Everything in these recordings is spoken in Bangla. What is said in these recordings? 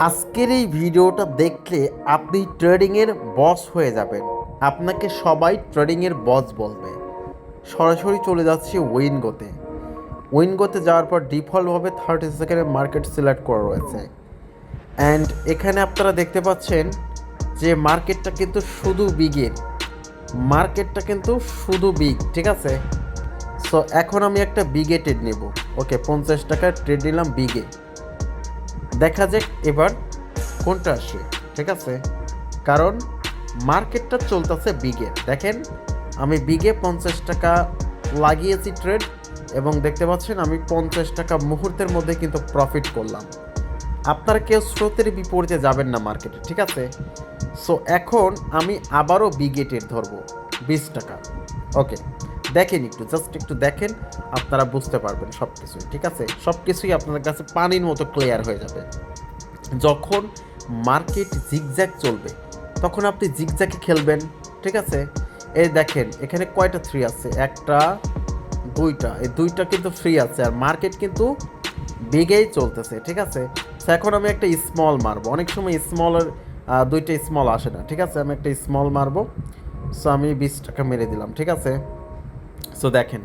আজকের এই ভিডিওটা দেখলে আপনি ট্রেডিংয়ের বস হয়ে যাবেন। আপনাকে সবাই ট্রেডিংয়ের বস বলবে। সরাসরি চলে যাচ্ছি উইনগোতে। উইনগোতে যাওয়ার পর ডিফল্টভাবে 30 সেকেন্ডে মার্কেট সিলেক্ট করা রয়েছে। অ্যান্ড এখানে আপনারা দেখতে পাচ্ছেন যে মার্কেটটা কিন্তু শুধু বিগের। ঠিক আছে। সো এখন আমি একটা বিগে ট্রেড নেব। ওকে, 50 টাকার ট্রেড নিলাম বিগে। দেখা যাক এবার কোনটা আসে। ঠিক আছে, কারণ মার্কেটটা চলতেছে বিগে। দেখেন আমি বিগে 50 টাকা লাগিয়েছি ট্রেড, এবং দেখতে পাচ্ছেন আমি 50 টাকা মুহূর্তের মধ্যে কিন্তু প্রফিট করলাম। আপনারা কেউ স্রোতের বিপরীতে যাবেন না মার্কেটে, ঠিক আছে। সো এখন আমি আবারও বিগে ট্রেড ধরবো 20 টাকা। ওকে, দেখেন জাস্ট একটু দেখেন, আপনারা বুঝতে পারবেন সব কিছুই। ঠিক আছে, সব কিছুই আপনাদের কাছে পানির মতো ক্লিয়ার হয়ে যাবে। যখন মার্কেট জিগজ্যাগ চলবে তখন আপনি জিগজ্যাগে খেলবেন। ঠিক আছে, এই দেখেন এখানে কয়টা থ্রি আছে, একটা দুইটা, এই দুইটা কিন্তু ফ্রি আছে, আর মার্কেট কিন্তু বিগেই চলতেছে। ঠিক আছে, তো এখন আমি একটা স্মল মারবো। অনেক সময় স্মলের দুইটা স্মল আসে না। ঠিক আছে, আমি একটা স্মল মারবো। সো আমি 20 টাকা মেরে দিলাম। ঠিক আছে, সো দেখেন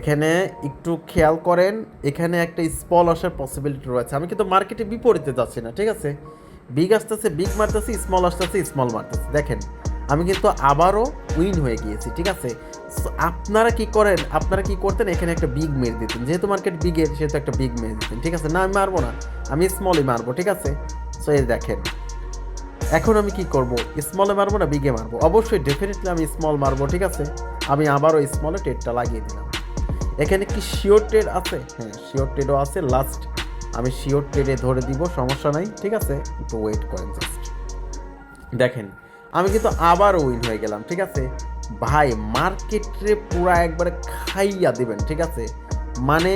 এখানে একটু খেয়াল করেন, এখানে একটা স্মল আসার পসিবিলিটি রয়েছে। আমি কিন্তু মার্কেটে বিপরীতে যাচ্ছি না। ঠিক আছে, বিগ আসতেছে বিগ মারতেছি, স্মল আসতেছে স্মল মারতেছি। দেখেন আমি কিন্তু আবারও উইন হয়ে গিয়েছি। ঠিক আছে, আপনারা কি করেন, আপনারা কি করতেন, এখানে একটা বিগ মেরে দিতেন। যেহেতু মার্কেট বিগের সেহেতু একটা বিগ মেরে দিতেন। ঠিক আছে, না আমি মারবো না, আমি স্মলই মারবো। ঠিক আছে, সো এই দেখেন এখন আমি কি করব, স্মলে মারবো না বিগে মারবো? অবশ্যই ডেফিনেটলি আমি স্মল মারবো। ঠিক আছে, আমি আবারও স্মলে ট্রেডটা লাগিয়ে দিলাম। এখানে কি শিওর ট্রেড আছে? হ্যাঁ, শিওর ট্রেডও আছে। লাস্ট আমি শিওর ট্রেডে ধরে দিব, সমস্যা নাই। ঠিক আছে, একটু ওয়েট করেন জাস্ট। দেখেন আমি কিন্তু আবার উইন হয়ে গেলাম। ঠিক আছে ভাই, মার্কেটে পুরা একবারে খাইয়া দিবেন। ঠিক আছে, মানে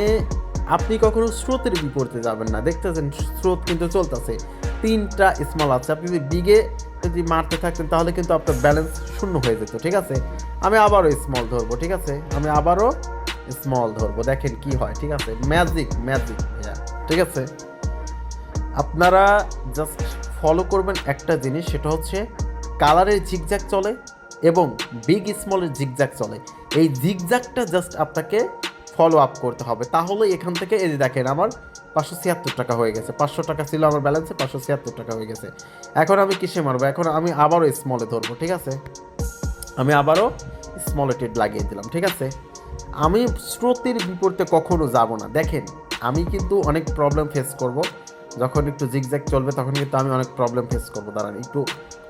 আপনি কখনো স্রোতের বিপরীতে যাবেন না। দেখতেছেন স্রোত কিন্তু চলতেছে, তিনটা স্মল আছে। আপনি যদি বিগে যদি মারতে থাকতেন তাহলে কিন্তু আপনার ব্যালেন্স শূন্য হয়ে যেত। ঠিক আছে, আমি আবারও স্মল ধরবো। ঠিক আছে, আমি আবারও স্মল ধরবো, দেখেন কি হয়। ঠিক আছে, ম্যাজিক ম্যাজিক। ঠিক আছে, আপনারা জাস্ট ফলো করবেন একটা জিনিস, সেটা হচ্ছে কালারের জিগজ্যাগ চলে এবং বিগ স্মলের জিগজ্যাগ চলে। এই জিগজ্যাগটা জাস্ট আপনাকে ফলো আপ করতে হবে, তাহলে এখান থেকে এই যে দেখেন আমার 576 টাকা হয়ে গেছে। 500 টাকা ছিল আমার ব্যালেন্সে, 576 টাকা হয়ে গেছে। এখন আমি কিসে মারবো? এখন আমি আবারও স্মলে ধরবো। ঠিক আছে, আমি আবারও স্মলে ট্রেড লাগিয়ে দিলাম। ঠিক আছে, আমি স্রোতের বিপরীতে কখনো যাব না। দেখেন আমি কিন্তু অনেক প্রবলেম ফেস করব, যখন একটু জিগজ্যাগ চলবে তখন কিন্তু আমি অনেক প্রবলেম ফেস করবো। দাঁড়ান একটু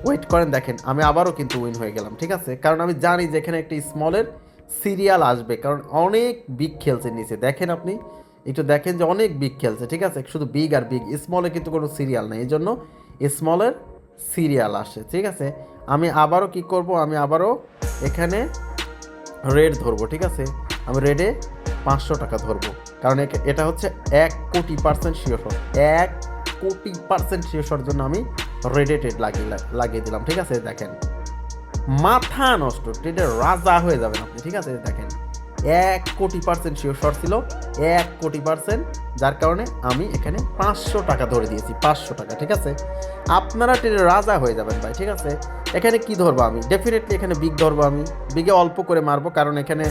ওয়েট করেন। দেখেন আমি আবারও কিন্তু উইন হয়ে গেলাম। ঠিক আছে, কারণ আমি জানি যে এখানে একটা স্মলের সিরিয়াল আসবে, কারণ অনেক বিগ খেলছে নিচে। দেখেন আপনি একটু দেখেন যে অনেক বিগ খেলছে। ঠিক আছে, শুধু বিগ আর বিগ, স্মলে কিন্তু কোনো সিরিয়াল নেই, এই জন্য স্মলের সিরিয়াল আসে। ঠিক আছে, আমি আবারও কি করব, আমি আবারও এখানে রেড ধরবো। ঠিক আছে, আমি রেডে 500 টাকা ধরবো, কারণ এটা হচ্ছে 1,00,00,000% শিওর শট। 1,00,00,000% শিওর শট জন্য আমি রেডে ট্রেড লাগিয়ে দিলাম। ঠিক আছে, দেখেন মাথা নষ্ট, ট্রেডের রাজা হয়ে যাবেন আপনি। ঠিক আছে, দেখেন 1,00,00,000% শিওর শট ছিল, 1,00,00,000%, যার কারণে আমি এখানে 500 টাকা ধরে দিয়েছি। 500 টাকা। ঠিক আছে, আপনারা ট্রেডের রাজা হয়ে যাবেন ভাই। ঠিক আছে, এখানে কি ধরবো আমি? ডেফিনেটলি এখানে বিগ ধরবো। আমি বিগে অল্প করে মারবো, কারণ এখানে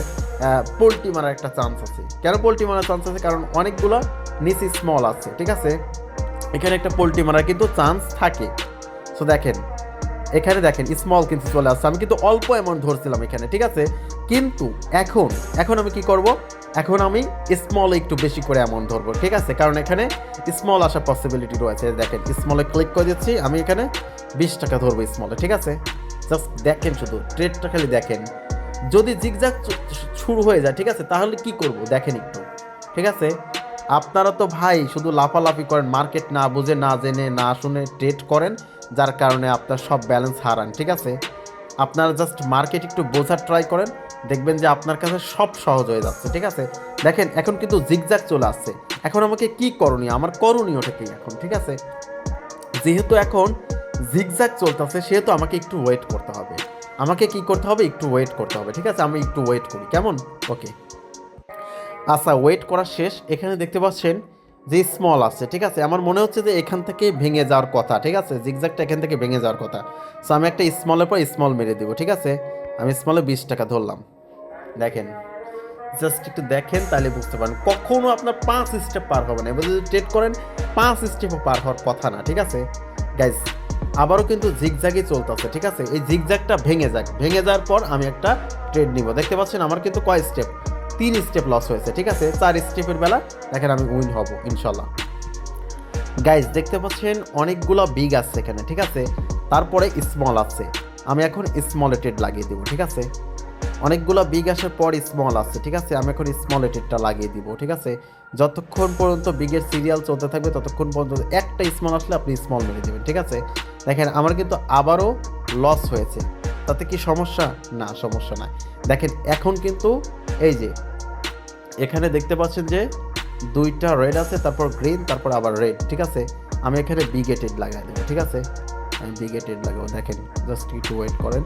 পোল্টি মারার একটা চান্স আছে। কেন পোল্টি মারার চান্স আছে? কারণ অনেকগুলো নিচে স্মল আছে। ঠিক আছে, এখানে একটা পোল্টি মারার কিন্তু চান্স থাকে। সো দেখেন এখানে দেখেন স্মল কিন্তু চলে আসছে, আমি কিন্তু অল্প অ্যামাউন্ট ধরছিলাম এখানে। ঠিক আছে, কিন্তু এখন এখন আমি কি করব, এখন আমি স্মলে একটু বেশি করে অ্যামাউন্ট ধরবো। ঠিক আছে, কারণ এখানে স্মল আসার পসিবিলিটি রয়েছে। দেখেন স্মলে ক্লিক করে দিচ্ছি, আমি এখানে 20 টাকা ধরবো স্মলে। ঠিক আছে, জাস্ট দেখেন, শুধু ট্রেডটা খালি দেখেন। যদি জিগজ্যাগ শুরু হয়ে যায়, ঠিক আছে, তাহলে কি করব দেখেন একটু। ঠিক আছে, আপনারা তো ভাই শুধু লাফালাফি করেন, মার্কেট না বুঝে না জেনে না শুনে ট্রেড করেন, যার কারণে আপনার সব ব্যালেন্স হারান। ঠিক আছে, আপনারা জাস্ট মার্কেট একটু বোঝার ট্রাই করেন, দেখবেন যে আপনার কাছে সব সহজ হয়ে যাচ্ছে। ঠিক আছে, দেখেন এখন কিন্তু জিগজ্যাগ চলে আসছে। এখন আমাকে কি করণীয়, আমার করণীয়টা কি এখন? ঠিক আছে, যেহেতু এখন জিগজ্যাগ চলতেছে সেহেতু আমাকে একটু ওয়েট করতে হবে। আমাকে কি করতে হবে? একটু ওয়েট করতে হবে। ঠিক আছে, আমি একটু ওয়েট করি, কেমন? ওকে, আচ্ছা ওয়েট করা শেষ। এখানে দেখতে পাচ্ছেন যে স্মল আছে, ঠিক আছে, আমার মনে হচ্ছে যে এখান থেকে ভেঙে যাওয়ার কথা, ঠিক আছে, জিগজ্যাগটা এখান থেকে ভেঙে যাওয়ার কথা। সো আমি একটা স্মলের পর স্মল মেরে দিব, ঠিক আছে। আমি স্মলে 20 টাকা ধরলাম। দেখেন, জাস্ট একটু দেখেন তাহলে বুঝতে পারেন, কখনো আপনার 5 স্টেপ পার হবে না। এবার যদি ট্রেড করেন 5 স্টেপও পার হওয়ার কথা না, ঠিক আছে গাইজ। আবারও কিন্তু জিগজ্যাগই চলতেছে, ঠিক আছে। এই জিগজ্যাগটা ভেঙে যাক, ভেঙে যাওয়ার পর আমি একটা ট্রেড নিব। দেখতে পাচ্ছেন আমার কিন্তু কয় স্টেপ, 3 স্টেপ লস হয়েছে, ঠিক আছে। 4 স্টেপের বেলা দেখেন আমি উইন হব ইনশাল্লাহ। গাইজ দেখতে পাচ্ছেন অনেকগুলো বিগ আছে এখানে, ঠিক আছে, তারপরে স্মল আছে। আমি এখন স্মলে ট্রেড লাগিয়ে দিব, ঠিক আছে। অনেকগুলো বিগ আসার পর স্মল আছে, ঠিক আছে। আমি এখন স্মল ট্রেডটা লাগিয়ে দিব, ঠিক আছে। যতক্ষণ পর্যন্ত বিগের সিরিয়াল চলতে থাকবে ততক্ষণ পর্যন্ত একটা স্মল আসলে আপনি স্মল মেরে দেবেন, ঠিক আছে। দেখেন আমার কিন্তু আবারও লস হয়েছে, তাতে কি সমস্যা? না, সমস্যা নাই। দেখেন এখন কিন্তু এই যে এখানে দেখতে পাচ্ছেন যে 2টা রেড আছে, তারপর গ্রিন, তারপর আবার রেড, ঠিক আছে। আমি এখানে বিগেটেড লাগাই দেবো, ঠিক আছে। আমি বিগেটেড লাগাবো, দেখেন জাস্ট একটু ওয়েট করেন।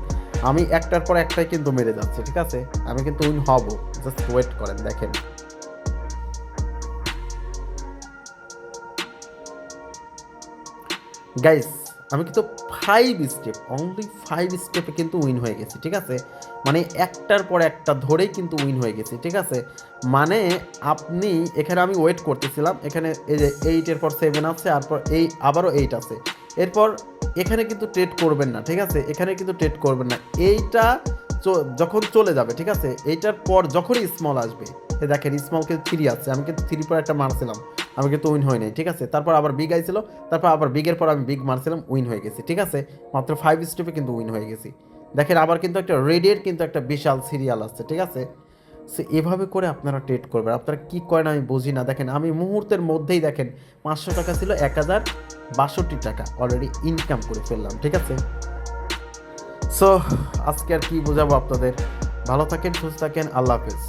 আমি একটার পর একটাই কিন্তু মেরে যাচ্ছে, ঠিক আছে। আমি কিন্তু উইন হব, জাস্ট ওয়েট করেন, দেখেন। গাইস আমি কিন্তু 5 স্টেপ, অনলি 5 স্টেপে কিন্তু উইন হয়ে গেছি, ঠিক আছে। মানে একটার পর একটা ধরেই কিন্তু উইন হয়ে গেছি, ঠিক আছে। মানে আপনি এখানে আমি ওয়েট করতেছিলাম, এখানে এই যে 8-এর পর 7 আছে, তারপর এই আবারও 8 আছে, এরপর এখানে কিন্তু ট্রেড করবেন না, ঠিক আছে। এখানে কিন্তু ট্রেড করবেন না, এইটা যখন চলে যাবে, ঠিক আছে। এইটার পর যখনই স্মল আসবে, দেখেন স্মল কিন্তু 3 আছে, আমি কিন্তু 3 পর একটা মারছিলাম, আমি কিন্তু উইন হই নাই, ঠিক আছে। তারপর আবার বিগ আইছিল, তারপর আবার বিগের পর আমি বিগ মারছিলাম, উইন হয়ে গেছি, ঠিক আছে। মাত্র 5 স্টেপে কিন্তু উইন হয়ে গেছি। দেখেন আবার কিন্তু একটা রেডের কিন্তু একটা বিশাল সিরিয়াল আসছে, ঠিক আছে। সো এভাবে করে আপনারা ট্রেড করবেন। আপনারা কি করেন আমি বুঝি না। দেখেন আমি মুহূর্তের মধ্যেই দেখেন 500 টাকা ছিল 1062 টাকা অলরেডি ইনকাম করে ফেললাম, ঠিক আছে। সো আজকে আর কি বোঝাবো আপনাদের। ভালো থাকেন, সুস্থ থাকেন, আল্লাহ হাফেজ।